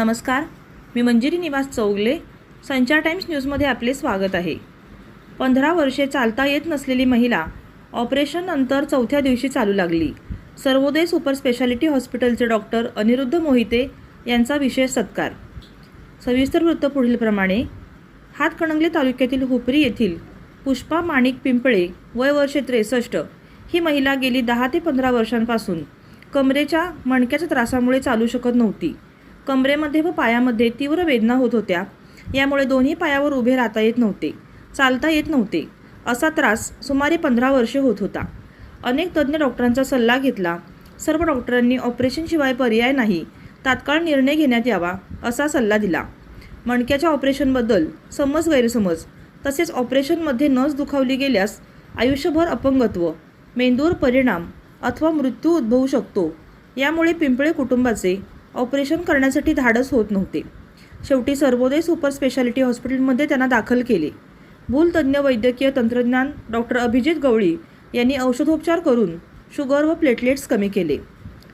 नमस्कार, मी मंजिरी निवास चौगले. संचार टाइम्स न्यूजमध्ये आपले स्वागत आहे. 15 वर्षे चालता येत नसलेली महिला ऑपरेशन नंतर चौथ्या दिवशी चालू लागली. सर्वोदय सुपर स्पेशालिटी हॉस्पिटलचे डॉक्टर अनिरुद्ध मोहिते यांचा विशेष सत्कार. सविस्तर वृत्त पुढीलप्रमाणे. हातकणंगले तालुक्यातील हुपरी येथील पुष्पा माणिक पिंपळे, वय वर्ष 63, ही महिला गेली 10 ते 15 वर्षांपासून कमरेच्या मणक्याच्या त्रासामुळे चालू शकत नव्हती. कमरेमध्ये व पायामध्ये तीव्र वेदना होत होत्या. यामुळे दोन्ही पायावर उभे राहता येत नव्हते, चालता येत नव्हते. असा त्रास सुमारे 15 वर्षे होत होता. अनेक तज्ज्ञ डॉक्टरांचा सल्ला घेतला. सर्व डॉक्टरांनी ऑपरेशनशिवाय पर्याय नाही, तात्काळ निर्णय घेण्यात यावा असा सल्ला दिला. मणक्याच्या ऑपरेशनबद्दल समज गैरसमज तसेच ऑपरेशनमध्ये नस दुखावली गेल्यास आयुष्यभर अपंगत्व, मेंदूवर परिणाम अथवा मृत्यू उद्भवू शकतो. यामुळे पिंपळे कुटुंबाचे ऑपरेशन करण्यासाठी धाडस होत नव्हते. शेवटी सर्वोदय सुपर स्पेशालिटी हॉस्पिटलमध्ये त्यांना दाखल केले. भूलतज्ज्ञ वैद्यकीय तंत्रज्ञान डॉक्टर अभिजित गवळी यांनी औषधोपचार करून शुगर व प्लेटलेट्स कमी केले.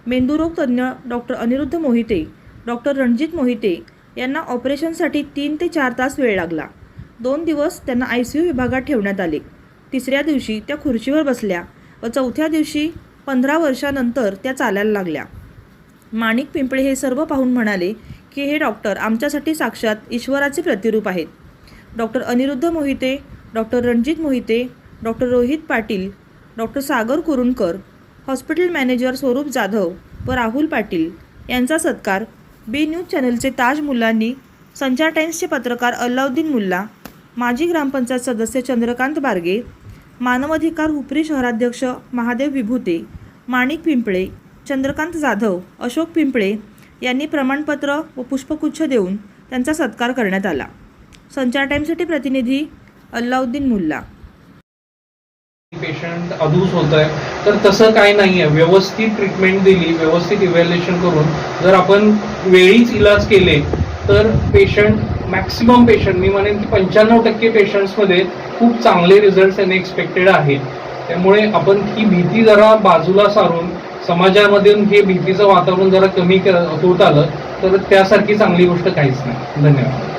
मेंदुरोग तज्ज्ञ डॉक्टर अनिरुद्ध मोहिते, डॉक्टर रणजित मोहिते यांना ऑपरेशनसाठी 3 ते 4 तास वेळ लागला. 2 दिवस त्यांना ICU विभागात ठेवण्यात आले. 3ऱ्या दिवशी त्या खुर्चीवर बसल्या व 4थ्या दिवशी 15 वर्षानंतर त्या चालायला लागल्या. माणिक पिंपळे हे सर्व पाहून म्हणाले की हे डॉक्टर आमच्यासाठी साक्षात ईश्वराचे प्रतिरूप आहेत. Doctor Anirudh Mohite, doctor Ranjit Mohite, doctor Rohit Patil, doctor Sagar Kurunkar, hospital manager Swarup Jadhav व राहुल पाटील यांचा सत्कार बी न्यूज चॅनलचे ताज मुल्लांनी, संचार टाइम्सचे पत्रकार अल्लाउद्दीन मुल्ला, माजी ग्रामपंचायत सदस्य चंद्रकांत बारगे, मानवाधिकार हुपरी शहराध्यक्ष महादेव विभूते, माणिक पिंपळे, चंद्रकांत जाधव, अशोक पिंपळे यांनी प्रमाणपत्र व पुष्पगुच्छ देऊन त्यांचा सत्कार करण्यात आला. संचार टाइम्ससाठी प्रतिनिधी अल्लाउद्दीन मुल्ला. पेशंट अदूस होत आहे तर तसं काय नाही आहे. व्यवस्थित ट्रीटमेंट दिली, व्यवस्थित इव्हॅल्युएशन करून जर आपण वेळीच इलाज केले तर मॅक्सिमम पेशंट, मी म्हणेन की 95% पेशंट्समध्ये खूप चांगले रिझल्ट्स यांनी एक्सपेक्टेड आहेत. त्यामुळे आपण ही भीती जरा बाजूला सारून समाजामधून हे भीतीचं वातावरण जरा कमी होत आलं तर त्यासारखी चांगली गोष्ट काहीच नाही. धन्यवाद.